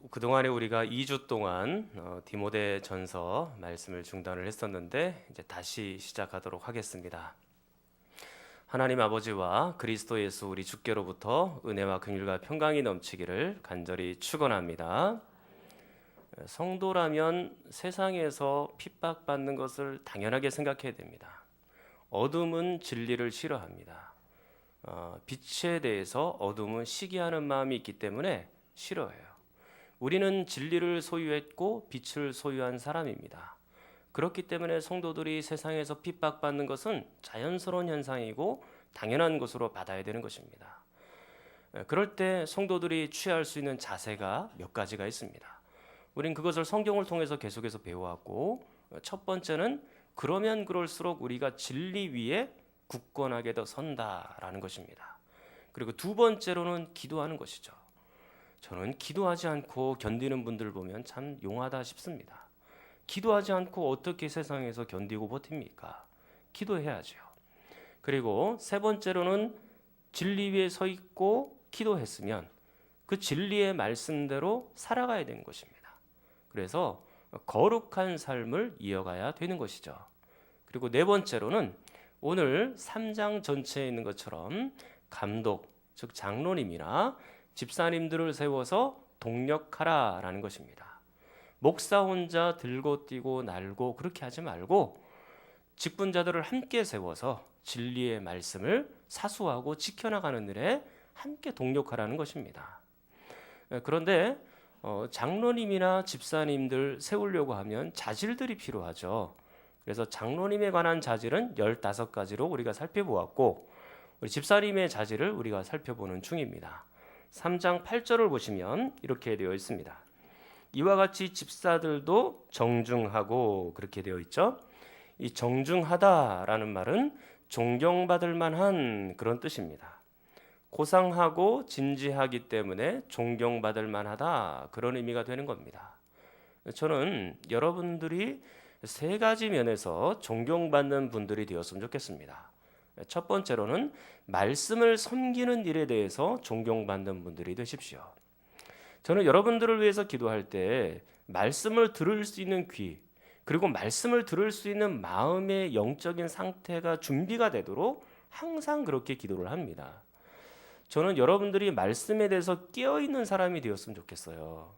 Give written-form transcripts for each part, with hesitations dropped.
그동안에 우리가 2주 동안 디모데 전서 말씀을 중단을 했었는데 이제 다시 시작하도록 하겠습니다. 하나님 아버지와 그리스도 예수 우리 주께로부터 은혜와 긍휼과 평강이 넘치기를 간절히 축원합니다. 성도라면 세상에서 핍박받는 것을 당연하게 생각해야 됩니다. 어둠은 진리를 싫어합니다. 빛에 대해서 어둠은 시기하는 마음이 있기 때문에 싫어해요. 우리는 진리를 소유했고 빛을 소유한 사람입니다. 그렇기 때문에 성도들이 세상에서 핍박받는 것은 자연스러운 현상이고 당연한 것으로 받아야 되는 것입니다. 그럴 때 성도들이 취할 수 있는 자세가 몇 가지가 있습니다. 우린 그것을 성경을 통해서 계속해서 배워왔고, 첫 번째는 그러면 그럴수록 우리가 진리 위에 굳건하게 더 선다라는 것입니다. 그리고 두 번째로는 기도하는 것이죠. 저는 기도하지 않고 견디는 분들 보면 참 용하다 싶습니다. 기도하지 않고 어떻게 세상에서 견디고 버팁니까? 기도해야죠. 그리고 세 번째로는 진리 위에 서 있고 기도했으면 그 진리의 말씀대로 살아가야 되는 것입니다. 그래서 거룩한 삶을 이어가야 되는 것이죠. 그리고 네 번째로는 오늘 3장 전체에 있는 것처럼 감독, 즉 장로님이나 집사님들을 세워서 동력하라라는 것입니다. 목사 혼자 들고 뛰고 날고 그렇게 하지 말고 직분자들을 함께 세워서 진리의 말씀을 사수하고 지켜나가는 일에 함께 동력하라는 것입니다. 그런데 장로님이나 집사님들 세우려고 하면 자질들이 필요하죠. 그래서 장로님에 관한 자질은 15가지로 우리가 살펴보았고, 우리 집사님의 자질을 우리가 살펴보는 중입니다. 3장 8절을 보시면 이렇게 되어 있습니다. 이와 같이 집사들도 정중하고, 그렇게 되어 있죠. 이 정중하다라는 말은 존경받을 만한 그런 뜻입니다. 고상하고 진지하기 때문에 존경받을 만하다, 그런 의미가 되는 겁니다. 저는 여러분들이 세 가지 면에서 존경받는 분들이 되었으면 좋겠습니다. 첫 번째로는 말씀을 섬기는 일에 대해서 존경받는 분들이 되십시오. 저는 여러분들을 위해서 기도할 때 말씀을 들을 수 있는 귀, 그리고 말씀을 들을 수 있는 마음의 영적인 상태가 준비가 되도록 항상 그렇게 기도를 합니다. 저는 여러분들이 말씀에 대해서 깨어있는 사람이 되었으면 좋겠어요.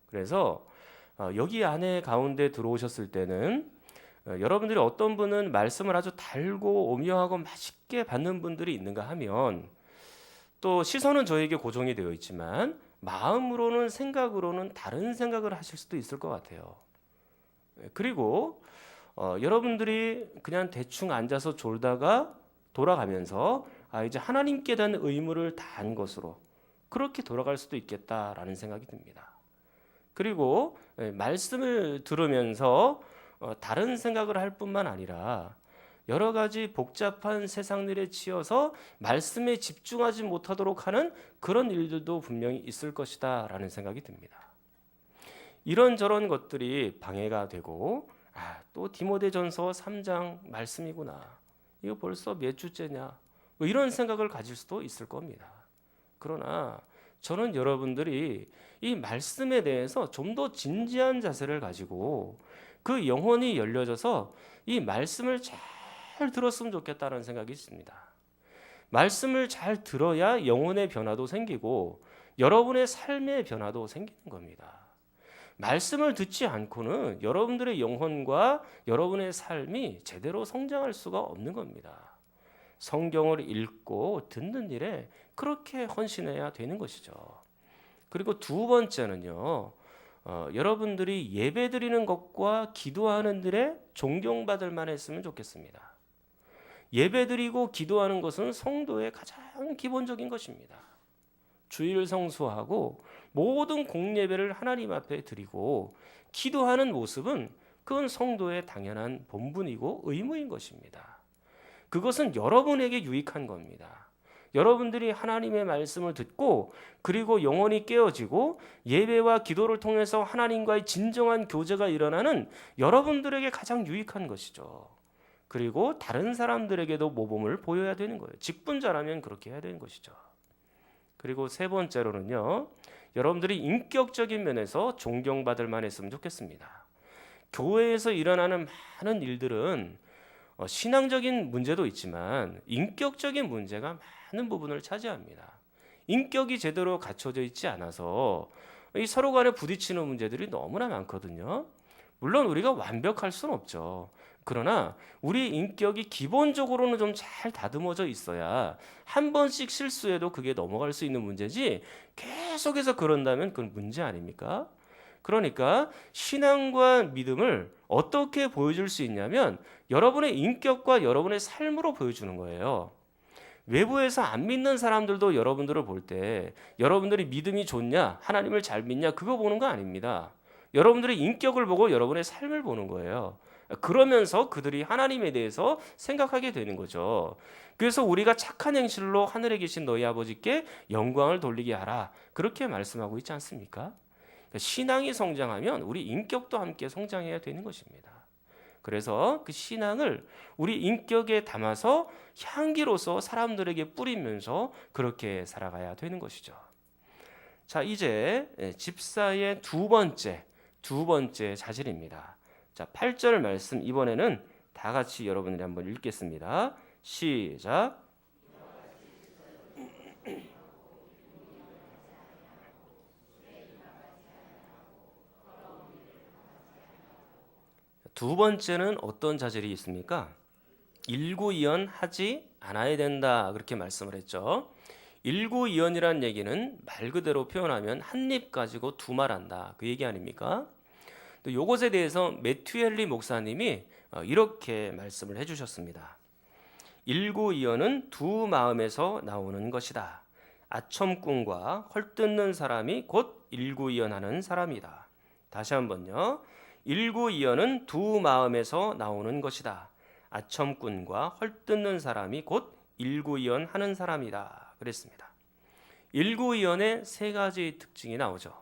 그래서 여기 안에 가운데 들어오셨을 때는 여러분들이 어떤 분은 말씀을 아주 달고 오묘하고 맛있게 받는 분들이 있는가 하면, 또 시선은 저에게 고정이 되어 있지만 마음으로는 생각으로는 다른 생각을 하실 수도 있을 것 같아요. 그리고 여러분들이 그냥 대충 앉아서 졸다가 돌아가면서 이제 하나님께 대한 의무를 다한 것으로 그렇게 돌아갈 수도 있겠다라는 생각이 듭니다. 그리고 말씀을 들으면서 다른 생각을 할 뿐만 아니라 여러 가지 복잡한 세상 일에 치여서 말씀에 집중하지 못하도록 하는 그런 일들도 분명히 있을 것이다 라는 생각이 듭니다. 이런저런 것들이 방해가 되고, 또 디모데전서 3장 말씀이구나, 이거 벌써 몇 주째냐, 뭐 이런 생각을 가질 수도 있을 겁니다. 그러나 저는 여러분들이 이 말씀에 대해서 좀 더 진지한 자세를 가지고 그 영혼이 열려져서 이 말씀을 잘 들었으면 좋겠다는 생각이 있습니다. 말씀을 잘 들어야 영혼의 변화도 생기고 여러분의 삶의 변화도 생기는 겁니다. 말씀을 듣지 않고는 여러분들의 영혼과 여러분의 삶이 제대로 성장할 수가 없는 겁니다. 성경을 읽고 듣는 일에 그렇게 헌신해야 되는 것이죠. 그리고 두 번째는요, 여러분들이 예배드리는 것과 기도하는 일에 존경받을 만했으면 좋겠습니다. 예배드리고 기도하는 것은 성도의 가장 기본적인 것입니다. 주일 성수하고 모든 공예배를 하나님 앞에 드리고 기도하는 모습은 그건 성도의 당연한 본분이고 의무인 것입니다. 그것은 여러분에게 유익한 겁니다. 여러분들이 하나님의 말씀을 듣고 그리고 영혼이 깨어지고 예배와 기도를 통해서 하나님과의 진정한 교제가 일어나는 여러분들에게 가장 유익한 것이죠. 그리고 다른 사람들에게도 모범을 보여야 되는 거예요. 직분자라면 그렇게 해야 되는 것이죠. 그리고 세 번째로는요, 여러분들이 인격적인 면에서 존경받을 만했으면 좋겠습니다. 교회에서 일어나는 많은 일들은 신앙적인 문제도 있지만 인격적인 문제가 많은 부분을 차지합니다. 인격이 제대로 갖춰져 있지 않아서 이 서로 간에 부딪히는 문제들이 너무나 많거든요. 물론 우리가 완벽할 수는 없죠. 그러나 우리 인격이 기본적으로는 좀 잘 다듬어져 있어야 한 번씩 실수해도 그게 넘어갈 수 있는 문제지, 계속해서 그런다면 그건 문제 아닙니까? 그러니까 신앙과 믿음을 어떻게 보여줄 수 있냐면 여러분의 인격과 여러분의 삶으로 보여주는 거예요. 외부에서 안 믿는 사람들도 여러분들을 볼 때 여러분들이 믿음이 좋냐, 하나님을 잘 믿냐, 그거 보는 거 아닙니다. 여러분들의 인격을 보고 여러분의 삶을 보는 거예요. 그러면서 그들이 하나님에 대해서 생각하게 되는 거죠. 그래서 우리가 착한 행실로 하늘에 계신 너희 아버지께 영광을 돌리게 하라, 그렇게 말씀하고 있지 않습니까? 신앙이 성장하면 우리 인격도 함께 성장해야 되는 것입니다. 그래서 그 신앙을 우리 인격에 담아서 향기로서 사람들에게 뿌리면서 그렇게 살아가야 되는 것이죠. 자, 이제 집사의 두 번째 자질입니다. 자, 8절 말씀 이번에는 다 같이 여러분들이 한번 읽겠습니다. 시작. 두 번째는 어떤 자질이 있습니까? 일구이연하지 않아야 된다, 그렇게 말씀을 했죠. 일구이연이란 얘기는 말 그대로 표현하면 한 입 가지고 두 말한다, 그 얘기 아닙니까? 또 이것에 대해서 매튜 헨리 목사님이 이렇게 말씀을 해주셨습니다. 일구이연은 두 마음에서 나오는 것이다. 아첨꾼과 헐뜯는 사람이 곧 일구이연하는 사람이다. 다시 한번요. 일구이연은 두 마음에서 나오는 것이다. 아첨꾼과 헐뜯는 사람이 곧 일구이연하는 사람이다, 그랬습니다. 일구이연의 세 가지 특징이 나오죠.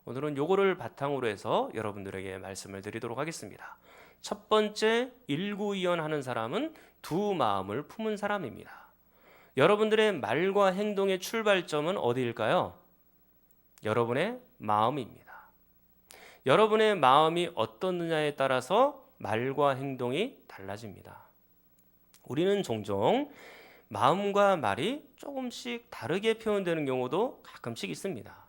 오늘은 요거를 바탕으로 해서 여러분들에게 말씀을 드리도록 하겠습니다. 첫 번째, 일구이연하는 사람은 두 마음을 품은 사람입니다. 여러분들의 말과 행동의 출발점은 어디일까요? 여러분의 마음입니다. 여러분의 마음이 어떻느냐에 따라서 말과 행동이 달라집니다. 우리는 종종 마음과 말이 조금씩 다르게 표현되는 경우도 가끔씩 있습니다.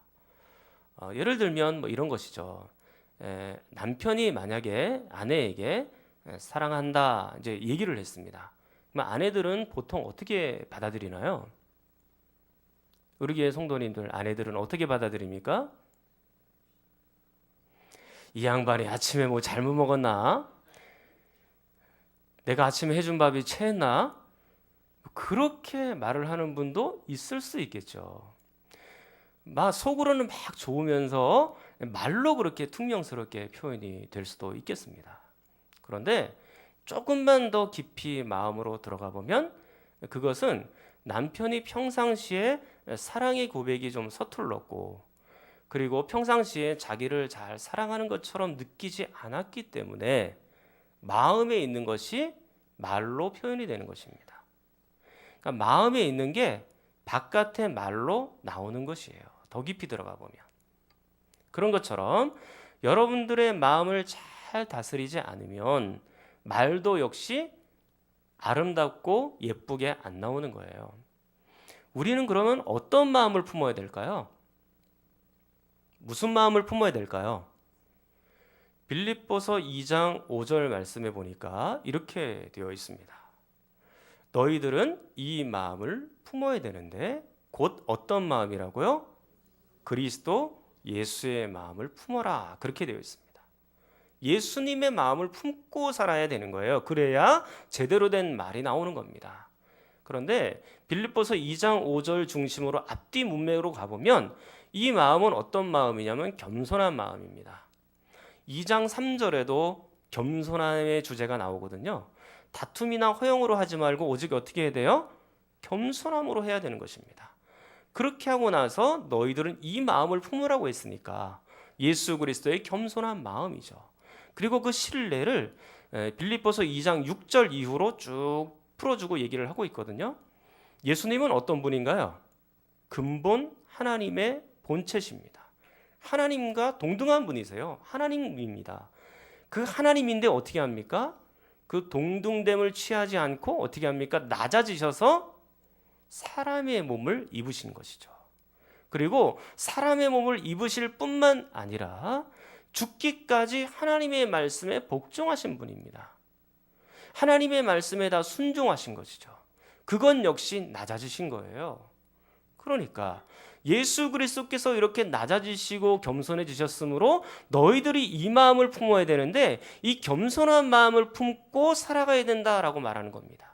예를 들면 뭐 이런 것이죠. 남편이 만약에 아내에게 사랑한다 이제 얘기를 했습니다. 그럼 아내들은 보통 어떻게 받아들이나요? 우리 교회 성도님들, 아내들은 어떻게 받아들입니까? 이 양반이 아침에 뭐 잘못 먹었나? 내가 아침에 해준 밥이 체했나? 그렇게 말을 하는 분도 있을 수 있겠죠. 막 속으로는 막 좋으면서 말로 그렇게 퉁명스럽게 표현이 될 수도 있겠습니다. 그런데 조금만 더 깊이 마음으로 들어가 보면 그것은 남편이 평상시에 사랑의 고백이 좀 서툴렀고, 그리고 평상시에 자기를 잘 사랑하는 것처럼 느끼지 않았기 때문에 마음에 있는 것이 말로 표현이 되는 것입니다. 그러니까 마음에 있는 게 바깥의 말로 나오는 것이에요. 더 깊이 들어가 보면. 그런 것처럼 여러분들의 마음을 잘 다스리지 않으면 말도 역시 아름답고 예쁘게 안 나오는 거예요. 우리는 그러면 어떤 마음을 품어야 될까요? 무슨 마음을 품어야 될까요? 빌립보서 2장 5절 말씀에 보니까 이렇게 되어 있습니다. 너희들은 이 마음을 품어야 되는데 곧 어떤 마음이라고요? 그리스도 예수의 마음을 품어라, 그렇게 되어 있습니다. 예수님의 마음을 품고 살아야 되는 거예요. 그래야 제대로 된 말이 나오는 겁니다. 그런데 빌립보서 2장 5절 중심으로 앞뒤 문맥으로 가보면 이 마음은 어떤 마음이냐면 겸손한 마음입니다. 2장 3절에도 겸손함의 주제가 나오거든요. 다툼이나 허용으로 하지 말고 오직 어떻게 해야 돼요? 겸손함으로 해야 되는 것입니다. 그렇게 하고 나서 너희들은 이 마음을 품으라고 했으니까 예수 그리스도의 겸손한 마음이죠. 그리고 그 신뢰를 빌립보서 2장 6절 이후로 쭉 풀어주고 얘기를 하고 있거든요. 예수님은 어떤 분인가요? 근본 하나님의 본체십니다. 하나님과 동등한 분이세요. 하나님입니다. 그 하나님인데 어떻게 합니까? 그 동등됨을 취하지 않고 어떻게 합니까? 낮아지셔서 사람의 몸을 입으신 것이죠. 그리고 사람의 몸을 입으실 뿐만 아니라 죽기까지 하나님의 말씀에 복종하신 분입니다. 하나님의 말씀에 다 순종하신 것이죠. 그건 역시 낮아지신 거예요. 그러니까 예수 그리스도께서 이렇게 낮아지시고 겸손해지셨으므로 너희들이 이 마음을 품어야 되는데 이 겸손한 마음을 품고 살아가야 된다라고 말하는 겁니다.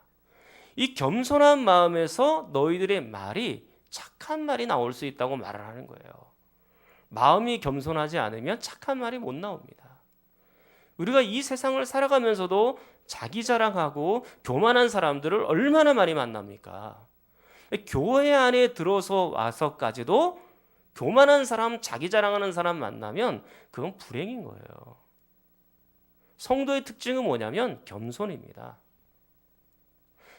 이 겸손한 마음에서 너희들의 말이 착한 말이 나올 수 있다고 말을 하는 거예요. 마음이 겸손하지 않으면 착한 말이 못 나옵니다. 우리가 이 세상을 살아가면서도 자기 자랑하고 교만한 사람들을 얼마나 많이 만납니까? 교회 안에 들어서 와서까지도 교만한 사람, 자기 자랑하는 사람 만나면 그건 불행인 거예요. 성도의 특징은 뭐냐면 겸손입니다.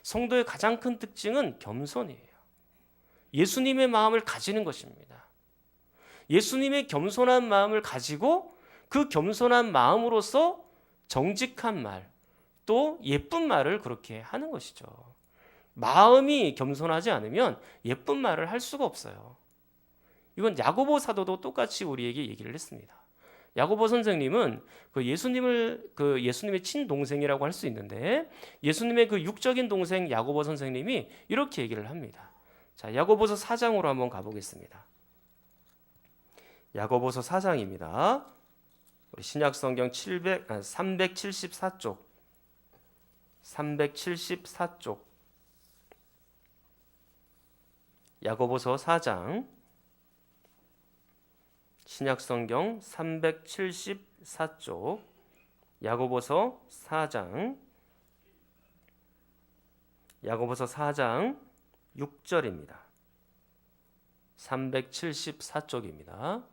성도의 가장 큰 특징은 겸손이에요. 예수님의 마음을 가지는 것입니다. 예수님의 겸손한 마음을 가지고 그 겸손한 마음으로서 정직한 말, 또 예쁜 말을 그렇게 하는 것이죠. 마음이 겸손하지 않으면 예쁜 말을 할 수가 없어요. 이건 야고보 사도도 똑같이 우리에게 얘기를 했습니다. 야고보 선생님은 예수님의 친동생이라고 할 수 있는데 예수님의 그 육적인 동생 야고보 선생님이 이렇게 얘기를 합니다. 자, 야고보서 4장으로 한번 가보겠습니다. 야고보서 4장입니다. 우리 신약성경 374쪽 374쪽 야고보서 4장 신약성경 374쪽 야고보서 4장 6절입니다. 374쪽입니다.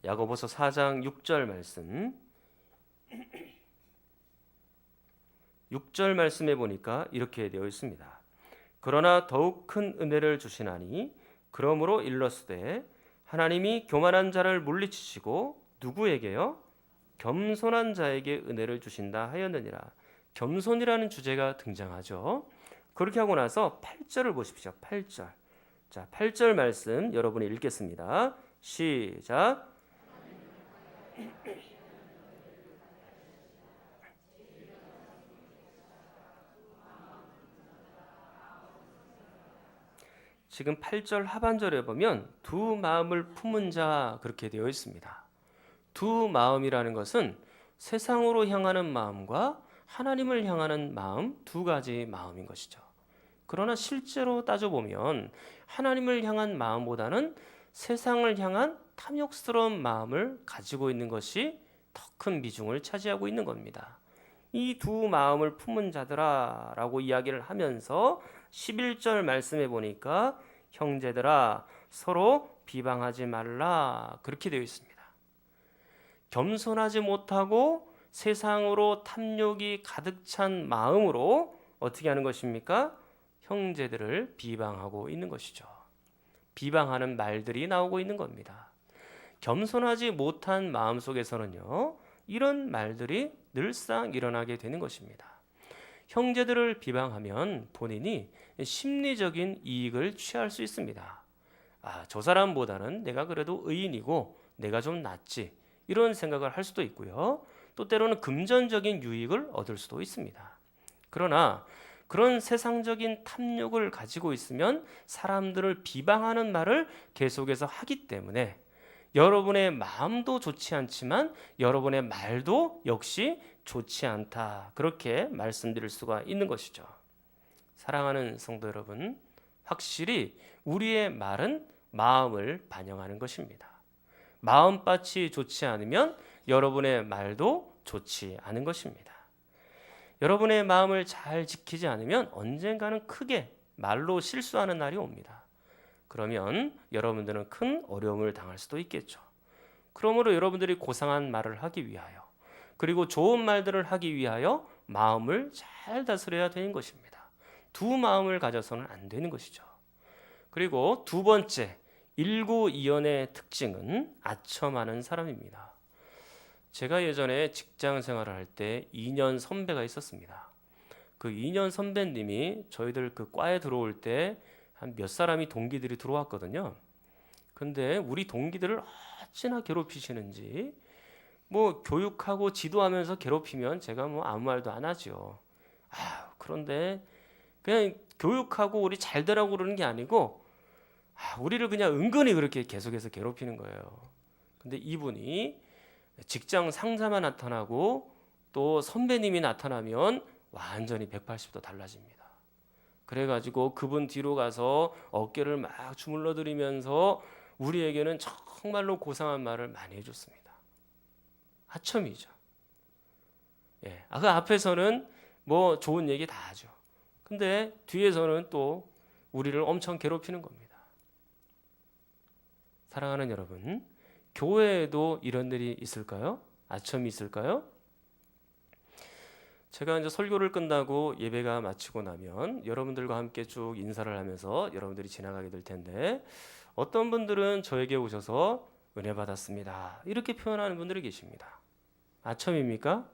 야고보서 4장 6절 말씀 6절 말씀에 보니까 이렇게 되어 있습니다. 그러나 더욱 큰 은혜를 주시나니 그러므로 일렀으되 하나님이 교만한 자를 물리치시고 누구에게요? 겸손한 자에게 은혜를 주신다 하였느니라. 겸손이라는 주제가 등장하죠. 그렇게 하고 나서 8절을 보십시오. 8절. 자, 8절 말씀 여러분이 읽겠습니다. 시작. 지금 8절 하반절에 보면 두 마음을 품은 자 그렇게 되어 있습니다. 두 마음이라는 것은 세상으로 향하는 마음과 하나님을 향하는 마음 두 가지 마음인 것이죠. 그러나 실제로 따져보면 하나님을 향한 마음보다는 세상을 향한 탐욕스러운 마음을 가지고 있는 것이 더 큰 비중을 차지하고 있는 겁니다. 이 두 마음을 품은 자들아 라고 이야기를 하면서 11절 말씀해 보니까 형제들아 서로 비방하지 말라 그렇게 되어 있습니다. 겸손하지 못하고 세상으로 탐욕이 가득 찬 마음으로 어떻게 하는 것입니까? 형제들을 비방하고 있는 것이죠. 비방하는 말들이 나오고 있는 겁니다. 겸손하지 못한 마음 속에서는요, 이런 말들이 늘상 일어나게 되는 것입니다. 형제들을 비방하면 본인이 심리적인 이익을 취할 수 있습니다. 저 사람보다는 내가 그래도 의인이고 내가 좀 낫지 이런 생각을 할 수도 있고요. 또 때로는 금전적인 유익을 얻을 수도 있습니다. 그러나 그런 세상적인 탐욕을 가지고 있으면 사람들을 비방하는 말을 계속해서 하기 때문에 여러분의 마음도 좋지 않지만 여러분의 말도 역시 좋지 않다. 그렇게 말씀드릴 수가 있는 것이죠. 사랑하는 성도 여러분, 확실히 우리의 말은 마음을 반영하는 것입니다. 마음밭이 좋지 않으면 여러분의 말도 좋지 않은 것입니다. 여러분의 마음을 잘 지키지 않으면 언젠가는 크게 말로 실수하는 날이 옵니다. 그러면 여러분들은 큰 어려움을 당할 수도 있겠죠. 그러므로 여러분들이 고상한 말을 하기 위하여 그리고 좋은 말들을 하기 위하여 마음을 잘 다스려야 되는 것입니다. 두 마음을 가져서는 안 되는 것이죠. 그리고 두 번째, 일구이연의 특징은 아첨하는 사람입니다. 제가 예전에 직장 생활을 할 때 2년 선배가 있었습니다. 그 2년 선배님이 저희들 그 과에 들어올 때 한 몇 사람이 동기들이 들어왔거든요. 근데 우리 동기들을 어찌나 괴롭히시는지, 뭐 교육하고 지도하면서 괴롭히면 제가 뭐 아무 말도 안 하죠. 그런데 그냥 교육하고 우리 잘 되라고 그러는 게 아니고 우리를 그냥 은근히 그렇게 계속해서 괴롭히는 거예요. 근데 이분이 직장 상사만 나타나고 또 선배님이 나타나면 완전히 180도 달라집니다. 그래가지고 그분 뒤로 가서 어깨를 막 주물러 드리면서 우리에게는 정말로 고상한 말을 많이 해줬습니다. 하첨이죠. 예. 그 앞에서는 뭐 좋은 얘기 다 하죠. 근데 뒤에서는 또 우리를 엄청 괴롭히는 겁니다. 사랑하는 여러분, 교회에도 이런 일이 있을까요? 아첨이 있을까요? 제가 이제 설교를 끝나고 예배가 마치고 나면 여러분들과 함께 쭉 인사를 하면서 여러분들이 지나가게 될 텐데, 어떤 분들은 저에게 오셔서 은혜 받았습니다, 이렇게 표현하는 분들이 계십니다. 아첨입니까?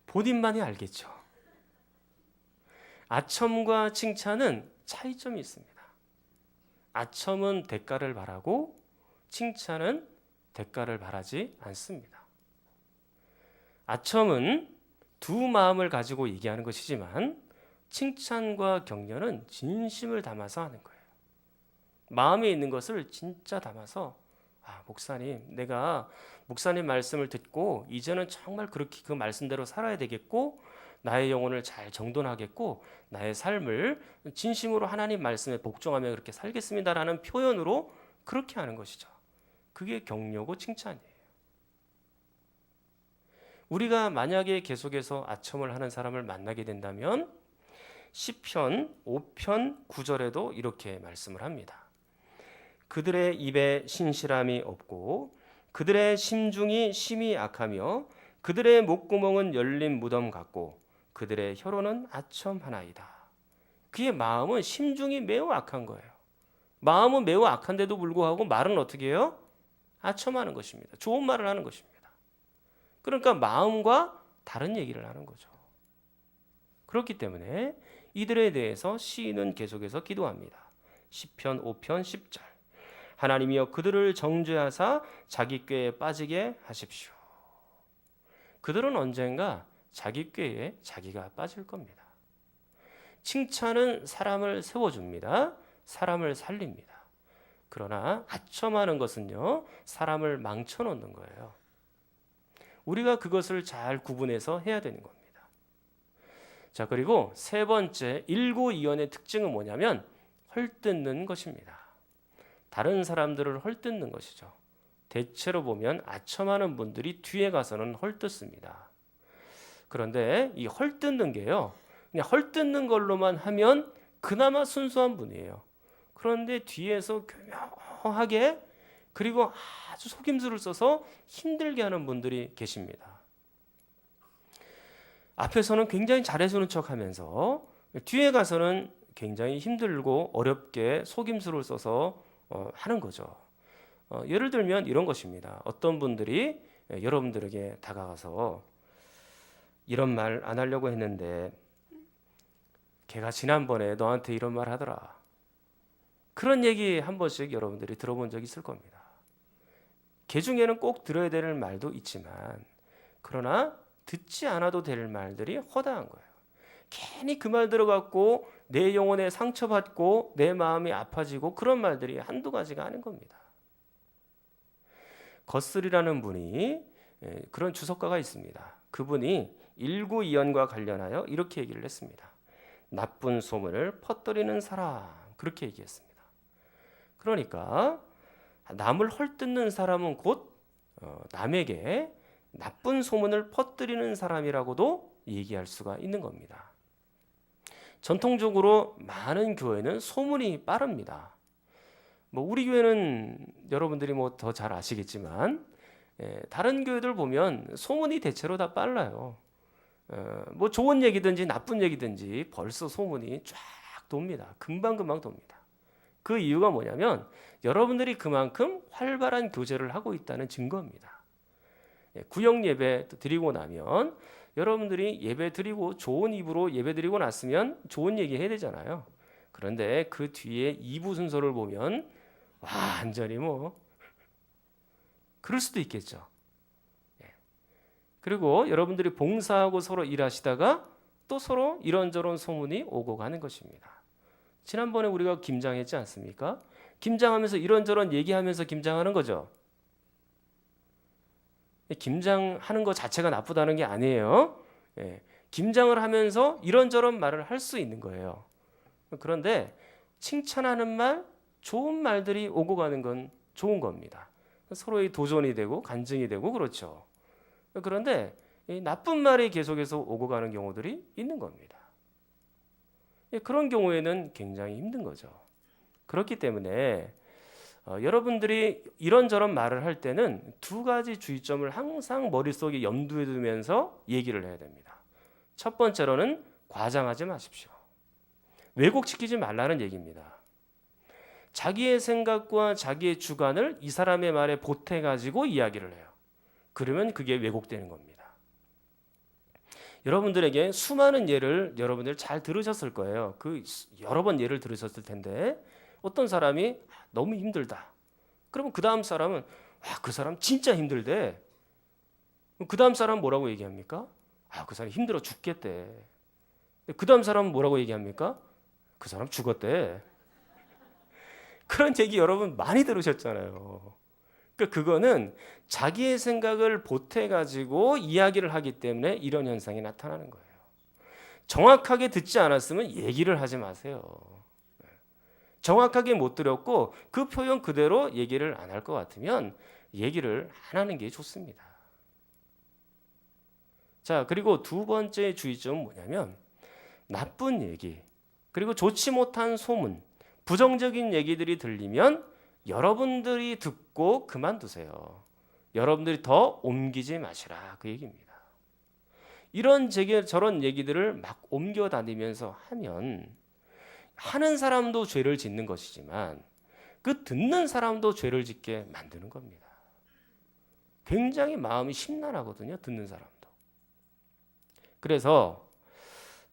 본인만이 알겠죠. 아첨과 칭찬은 차이점이 있습니다. 아첨은 대가를 바라고 칭찬은 대가를 바라지 않습니다. 아첨은 두 마음을 가지고 얘기하는 것이지만 칭찬과 격려는 진심을 담아서 하는 거예요. 마음에 있는 것을 진짜 담아서, 목사님, 내가 목사님 말씀을 듣고 이제는 정말 그렇게 그 말씀대로 살아야 되겠고, 나의 영혼을 잘 정돈하겠고, 나의 삶을 진심으로 하나님 말씀에 복종하며 그렇게 살겠습니다라는 표현으로 그렇게 하는 것이죠. 그게 격려고 칭찬이에요. 우리가 만약에 계속해서 아첨을 하는 사람을 만나게 된다면 시편 5편 9절에도 이렇게 말씀을 합니다. 그들의 입에 신실함이 없고 그들의 심중이 심히 악하며 그들의 목구멍은 열린 무덤 같고 그들의 혀로는 아첨하나이다. 그의 마음은 심중이 매우 악한 거예요. 마음은 매우 악한데도 불구하고 말은 어떻게 해요? 아첨하는 것입니다. 좋은 말을 하는 것입니다. 그러니까 마음과 다른 얘기를 하는 거죠. 그렇기 때문에 이들에 대해서 시인은 계속해서 기도합니다. 시편 5편 10절. 하나님이여 그들을 정죄하사 자기 꾀에 빠지게 하십시오. 그들은 언젠가 자기 꾀에 자기가 빠질 겁니다. 칭찬은 사람을 세워줍니다. 사람을 살립니다. 그러나 아첨하는 것은요, 사람을 망쳐놓는 거예요. 우리가 그것을 잘 구분해서 해야 되는 겁니다. 자, 그리고 세 번째 일구이연의 특징은 뭐냐면 헐뜯는 것입니다. 다른 사람들을 헐뜯는 것이죠. 대체로 보면 아첨하는 분들이 뒤에 가서는 헐뜯습니다. 그런데 이 헐뜯는 게요, 그냥 헐뜯는 걸로만 하면 그나마 순수한 분이에요. 그런데 뒤에서 교묘하게 그리고 아주 속임수를 써서 힘들게 하는 분들이 계십니다. 앞에서는 굉장히 잘해주는 척하면서 뒤에 가서는 굉장히 힘들고 어렵게 속임수를 써서 하는 거죠. 예를 들면 이런 것입니다. 어떤 분들이 여러분들에게 다가가서 이런 말 안 하려고 했는데 걔가 지난번에 너한테 이런 말 하더라. 그런 얘기 한 번씩 여러분들이 들어본 적 있을 겁니다. 걔 중에는 꼭 들어야 될 말도 있지만 그러나 듣지 않아도 될 말들이 허다한 거예요. 괜히 그 말 들어갖고 내 영혼에 상처받고 내 마음이 아파지고 그런 말들이 한두 가지가 아닌 겁니다. 거슬이라는 분이 그런 주석가가 있습니다. 그분이 일구이연과 관련하여 이렇게 얘기를 했습니다. 나쁜 소문을 퍼뜨리는 사람, 그렇게 얘기했습니다. 그러니까 남을 헐뜯는 사람은 곧 남에게 나쁜 소문을 퍼뜨리는 사람이라고도 얘기할 수가 있는 겁니다. 전통적으로 많은 교회는 소문이 빠릅니다. 뭐 우리 교회는 여러분들이 뭐 더 잘 아시겠지만 다른 교회들 보면 소문이 대체로 다 빨라요. 뭐 좋은 얘기든지 나쁜 얘기든지 벌써 소문이 쫙 돕니다. 금방금방 돕니다. 그 이유가 뭐냐면 여러분들이 그만큼 활발한 교제를 하고 있다는 증거입니다. 구역 예배 드리고 나면 여러분들이 예배 드리고 좋은 입으로 예배 드리고 났으면 좋은 얘기 해야 되잖아요. 그런데 그 뒤에 2부 순서를 보면 완전히 뭐 그럴 수도 있겠죠. 그리고 여러분들이 봉사하고 서로 일하시다가 또 서로 이런저런 소문이 오고 가는 것입니다. 지난번에 우리가 김장했지 않습니까? 김장하면서 이런저런 얘기하면서 김장하는 거죠. 김장하는 것 자체가 나쁘다는 게 아니에요. 김장을 하면서 이런저런 말을 할 수 있는 거예요. 그런데 칭찬하는 말, 좋은 말들이 오고 가는 건 좋은 겁니다. 서로의 도전이 되고 간증이 되고 그렇죠. 그런데 나쁜 말이 계속해서 오고 가는 경우들이 있는 겁니다. 그런 경우에는 굉장히 힘든 거죠. 그렇기 때문에 여러분들이 이런저런 말을 할 때는 두 가지 주의점을 항상 머릿속에 염두에 두면서 얘기를 해야 됩니다. 첫 번째로는 과장하지 마십시오. 왜곡시키지 말라는 얘기입니다. 자기의 생각과 자기의 주관을 이 사람의 말에 보태가지고 이야기를 해요. 그러면 그게 왜곡되는 겁니다. 여러분들에게 수많은 예를 여러분들 잘 들으셨을 거예요. 여러 번 예를 들으셨을 텐데 어떤 사람이 너무 힘들다. 그러면 그 다음 사람은 그 사람 진짜 힘들대. 그 다음 사람은 뭐라고 얘기합니까? 그 사람 힘들어 죽겠대. 그 다음 사람은 뭐라고 얘기합니까? 그 사람 죽었대. 그런 얘기 여러분 많이 들으셨잖아요. 그러니까 그거는 자기의 생각을 보태가지고 이야기를 하기 때문에 이런 현상이 나타나는 거예요. 정확하게 듣지 않았으면 얘기를 하지 마세요. 정확하게 못 들었고 그 표현 그대로 얘기를 안 할 것 같으면 얘기를 안 하는 게 좋습니다. 자, 그리고 두 번째 주의점은 뭐냐면 나쁜 얘기, 그리고 좋지 못한 소문, 부정적인 얘기들이 들리면 여러분들이 듣고 그만두세요. 여러분들이 더 옮기지 마시라 그 얘기입니다. 이런 저런 얘기들을 막 옮겨 다니면서 하는 사람도 죄를 짓는 것이지만 그 듣는 사람도 죄를 짓게 만드는 겁니다. 굉장히 마음이 심란하거든요. 듣는 사람도. 그래서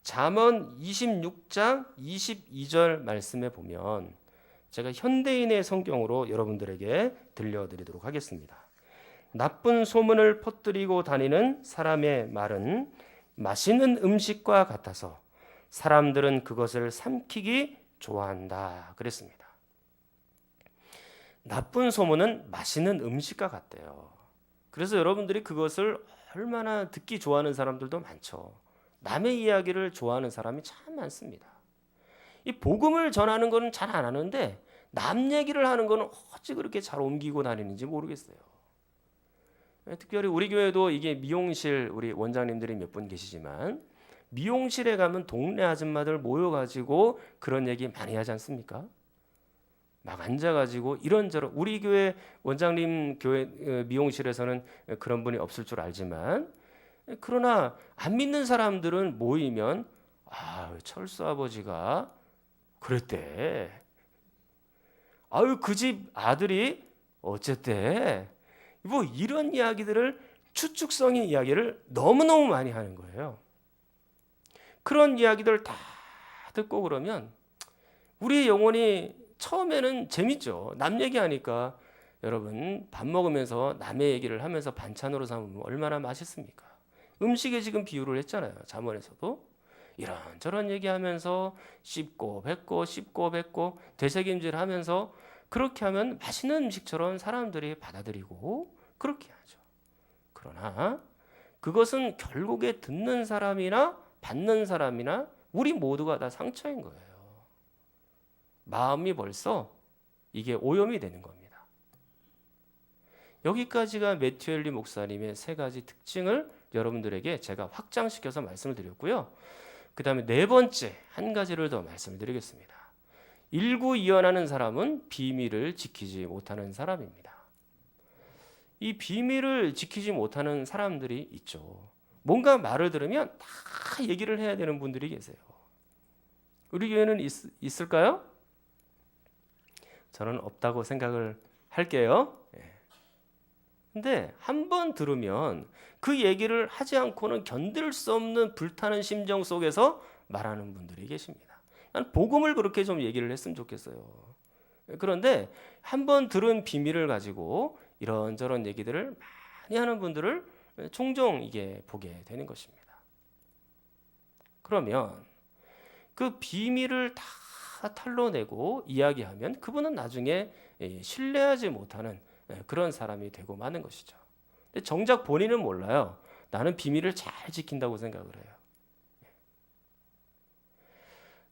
잠언 26장 22절 말씀에 보면 제가 현대인의 성경으로 여러분들에게 들려드리도록 하겠습니다. 나쁜 소문을 퍼뜨리고 다니는 사람의 말은 맛있는 음식과 같아서 사람들은 그것을 삼키기 좋아한다. 그랬습니다. 나쁜 소문은 맛있는 음식과 같대요. 그래서 여러분들이 그것을 얼마나 듣기 좋아하는 사람들도 많죠. 남의 이야기를 좋아하는 사람이 참 많습니다. 이 복음을 전하는 거는 잘 안 하는데 남 얘기를 하는 거는 어찌 그렇게 잘 옮기고 다니는지 모르겠어요. 특별히 우리 교회도 이게 미용실 우리 원장님들이 몇 분 계시지만 미용실에 가면 동네 아줌마들 모여가지고 그런 얘기 많이 하지 않습니까? 막 앉아가지고 이런저런 우리 교회 원장님 교회 미용실에서는 그런 분이 없을 줄 알지만 그러나 안 믿는 사람들은 모이면 철수 아버지가 그랬대. 그 집 아들이 어쨌대. 뭐 이런 이야기들을 추측성의 이야기를 너무너무 많이 하는 거예요. 그런 이야기들 다 듣고 그러면 우리의 영혼이 처음에는 재밌죠. 남 얘기하니까 여러분 밥 먹으면서 남의 얘기를 하면서 반찬으로 삼으면 얼마나 맛있습니까? 음식에 지금 비유를 했잖아요. 잠언에서도 이런저런 얘기하면서 씹고 뱉고 되새김질하면서 그렇게 하면 맛있는 음식처럼 사람들이 받아들이고 그렇게 하죠. 그러나 그것은 결국에 듣는 사람이나 받는 사람이나 우리 모두가 다 상처인 거예요. 마음이 벌써 이게 오염이 되는 겁니다. 여기까지가 매튜 헨리 목사님의 세 가지 특징을 여러분들에게 제가 확장시켜서 말씀을 드렸고요. 그 다음에 네 번째 한 가지를 더 말씀을 드리겠습니다. 일구이연하는 사람은 비밀을 지키지 못하는 사람입니다. 이 비밀을 지키지 못하는 사람들이 있죠. 뭔가 말을 들으면 다 얘기를 해야 되는 분들이 계세요. 우리 교회는 있을까요? 저는 없다고 생각을 할게요. 근데 한 번 들으면 그 얘기를 하지 않고는 견딜 수 없는 불타는 심정 속에서 말하는 분들이 계십니다. 난 복음을 그렇게 좀 얘기를 했으면 좋겠어요. 그런데 한 번 들은 비밀을 가지고 이런저런 얘기들을 많이 하는 분들을 종종 이게 보게 되는 것입니다. 그러면 그 비밀을 다 털어내고 이야기하면 그분은 나중에 신뢰하지 못하는 그런 사람이 되고 마는 것이죠. 근데 정작 본인은 몰라요. 나는 비밀을 잘 지킨다고 생각을 해요.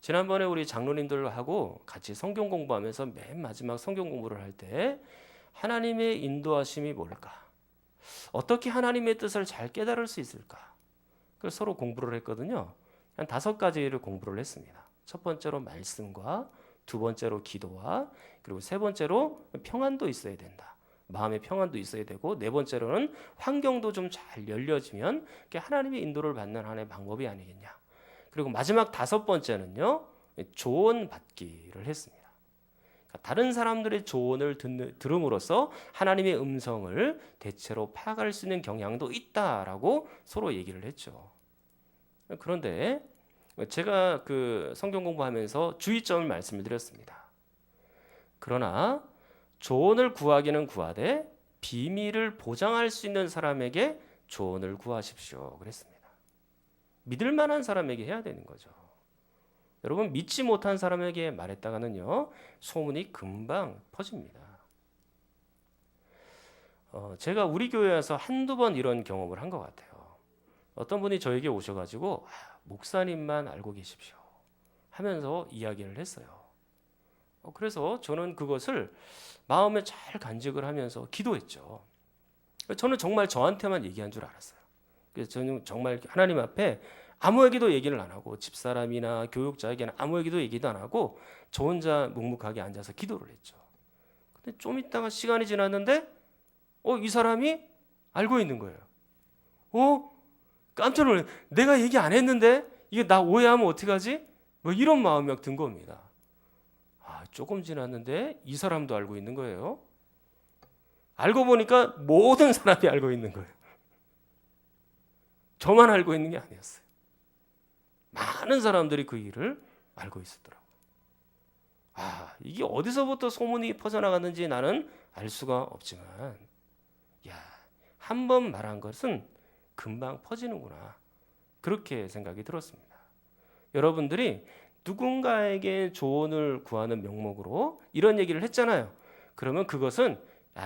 지난번에 우리 장로님들하고 같이 성경 공부하면서 맨 마지막 성경 공부를 할 때 하나님의 인도하심이 뭘까? 어떻게 하나님의 뜻을 잘 깨달을 수 있을까? 그걸 서로 공부를 했거든요. 한 5가지를 공부를 했습니다. 첫 번째로 말씀과, 두 번째로 기도와, 그리고 세 번째로 평안도 있어야 된다. 마음의 평안도 있어야 되고, 네 번째로는 환경도 좀 잘 열려지면 하나님의 인도를 받는 하나의 방법이 아니겠냐. 그리고 마지막 5번째는요, 조언 받기를 했습니다. 다른 사람들의 조언을 들음으로써 하나님의 음성을 대체로 파악할 수 있는 경향도 있다라고 서로 얘기를 했죠. 그런데 제가 그 성경 공부하면서 주의점을 말씀을 드렸습니다. 그러나 조언을 구하기는 구하되 비밀을 보장할 수 있는 사람에게 조언을 구하십시오. 그랬습니다. 믿을 만한 사람에게 해야 되는 거죠. 여러분 믿지 못한 사람에게 말했다가는요 소문이 금방 퍼집니다. 제가 우리 교회에서 한두 번 이런 경험을 한 것 같아요. 어떤 분이 저에게 오셔가지고 목사님만 알고 계십시오 하면서 이야기를 했어요. 그래서 저는 그것을 마음에 잘 간직을 하면서 기도했죠. 저는 정말 저한테만 얘기한 줄 알았어요. 그래서 저는 정말 하나님 앞에 아무에게도 얘기를 안 하고 집사람이나 교육자에게는 아무에게도 얘기도 안 하고 저 혼자 묵묵하게 앉아서 기도를 했죠. 근데 좀 있다가 시간이 지났는데 이 사람이 알고 있는 거예요. 깜짝 놀랐어요. 내가 얘기 안 했는데 이게 나 오해하면 어떡하지? 뭐 이런 마음이 막 든 겁니다. 조금 지났는데 이 사람도 알고 있는 거예요. 알고 보니까 모든 사람이 알고 있는 거예요. 저만 알고 있는 게 아니었어요. 많은 사람들이 그 일을 알고 있었더라고요. 이게 어디서부터 소문이 퍼져나갔는지 나는 알 수가 없지만 한 번 말한 것은 금방 퍼지는구나. 그렇게 생각이 들었습니다. 여러분들이 누군가에게 조언을 구하는 명목으로 이런 얘기를 했잖아요. 그러면 그것은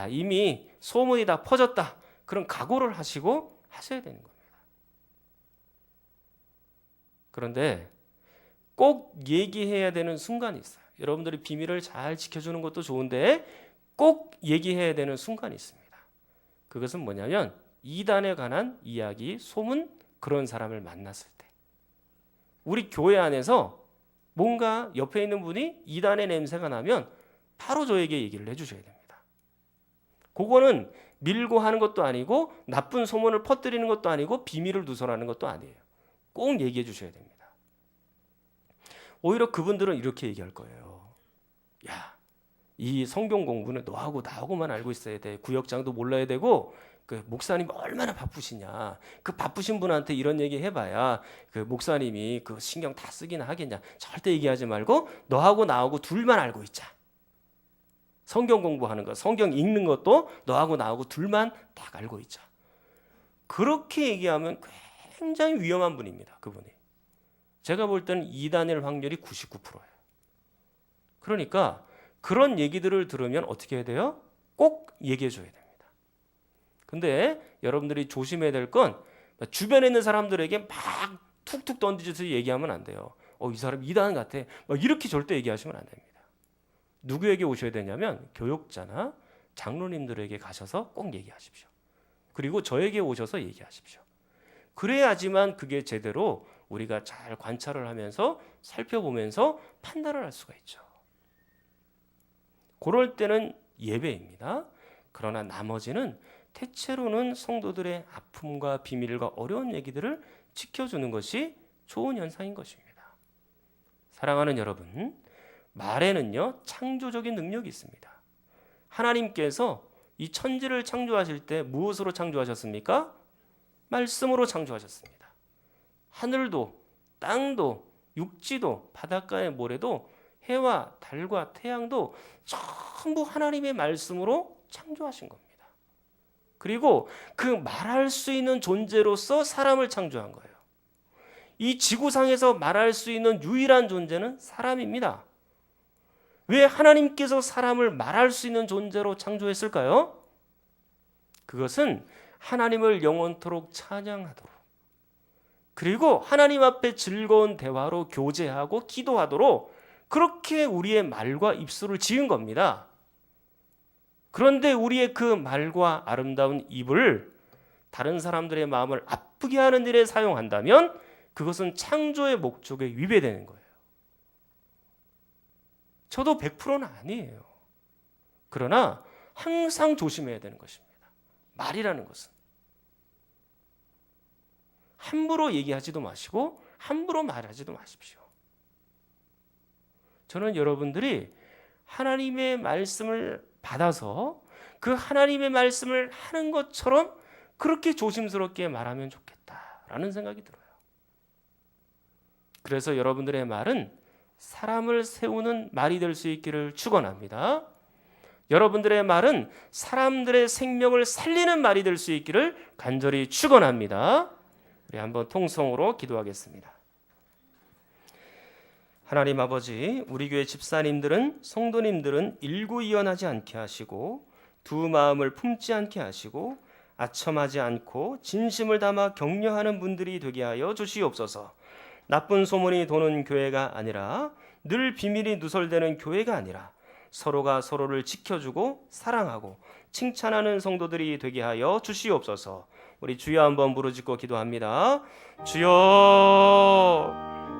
이미 소문이 다 퍼졌다. 그런 각오를 하시고 하셔야 되는 겁니다. 그런데 꼭 얘기해야 되는 순간이 있어요. 여러분들이 비밀을 잘 지켜주는 것도 좋은데 꼭 얘기해야 되는 순간이 있습니다. 그것은 뭐냐면 이단에 관한 이야기, 소문, 그런 사람을 만났을 때 우리 교회 안에서 뭔가 옆에 있는 분이 이단의 냄새가 나면 바로 저에게 얘기를 해주셔야 됩니다. 그거는 밀고 하는 것도 아니고 나쁜 소문을 퍼뜨리는 것도 아니고 비밀을 누설하는 것도 아니에요. 꼭 얘기해 주셔야 됩니다. 오히려 그분들은 이렇게 얘기할 거예요. 이 성경 공부는 너하고 나하고만 알고 있어야 돼. 구역장도 몰라야 되고 그 목사님 얼마나 바쁘시냐. 그 바쁘신 분한테 이런 얘기 해봐야 그 목사님이 그 신경 다 쓰기나 하겠냐. 절대 얘기하지 말고 너하고 나하고 둘만 알고 있자. 성경 공부하는 거, 성경 읽는 것도 너하고 나하고 둘만 딱 알고 있자. 그렇게 얘기하면 굉장히 위험한 분입니다. 그분이. 제가 볼 때는 이단일 확률이 99%예요. 그러니까 그런 얘기들을 들으면 어떻게 해야 돼요? 꼭 얘기해 줘야 됩니다. 근데 여러분들이 조심해야 될 건 주변에 있는 사람들에게 막 툭툭 던지듯이 얘기하면 안 돼요. 이 사람 이단 같아. 이렇게 절대 얘기하시면 안 됩니다. 누구에게 오셔야 되냐면 교육자나 장로님들에게 가셔서 꼭 얘기하십시오. 그리고 저에게 오셔서 얘기하십시오. 그래야지만 그게 제대로 우리가 잘 관찰을 하면서 살펴보면서 판단을 할 수가 있죠. 그럴 때는 예배입니다. 그러나 나머지는 대체로는 성도들의 아픔과 비밀과 어려운 얘기들을 지켜주는 것이 좋은 현상인 것입니다. 사랑하는 여러분, 말에는요 창조적인 능력이 있습니다. 하나님께서 이 천지를 창조하실 때 무엇으로 창조하셨습니까? 말씀으로 창조하셨습니다. 하늘도 땅도 육지도 바닷가의 모래도 해와 달과 태양도 전부 하나님의 말씀으로 창조하신 겁니다. 그리고 그 말할 수 있는 존재로서 사람을 창조한 거예요. 이 지구상에서 말할 수 있는 유일한 존재는 사람입니다. 왜 하나님께서 사람을 말할 수 있는 존재로 창조했을까요? 그것은 하나님을 영원토록 찬양하도록, 그리고 하나님 앞에 즐거운 대화로 교제하고 기도하도록 그렇게 우리의 말과 입술을 지은 겁니다. 그런데 우리의 그 말과 아름다운 입을 다른 사람들의 마음을 아프게 하는 일에 사용한다면 그것은 창조의 목적에 위배되는 거예요. 저도 100%는 아니에요. 그러나 항상 조심해야 되는 것입니다. 말이라는 것은 함부로 얘기하지도 마시고 함부로 말하지도 마십시오. 저는 여러분들이 하나님의 말씀을 받아서 그 하나님의 말씀을 하는 것처럼 그렇게 조심스럽게 말하면 좋겠다라는 생각이 들어요. 그래서 여러분들의 말은 사람을 세우는 말이 될 수 있기를 축원합니다. 여러분들의 말은 사람들의 생명을 살리는 말이 될 수 있기를 간절히 축원합니다. 우리 한번 통성으로 기도하겠습니다. 하나님 아버지, 우리 교회 집사님들은, 성도님들은 일구이연하지 않게 하시고 두 마음을 품지 않게 하시고 아첨하지 않고 진심을 담아 격려하는 분들이 되게 하여 주시옵소서. 나쁜 소문이 도는 교회가 아니라, 늘 비밀이 누설되는 교회가 아니라 서로가 서로를 지켜주고 사랑하고 칭찬하는 성도들이 되게 하여 주시옵소서. 우리 주여 한번 부르짖고 기도합니다. 주여,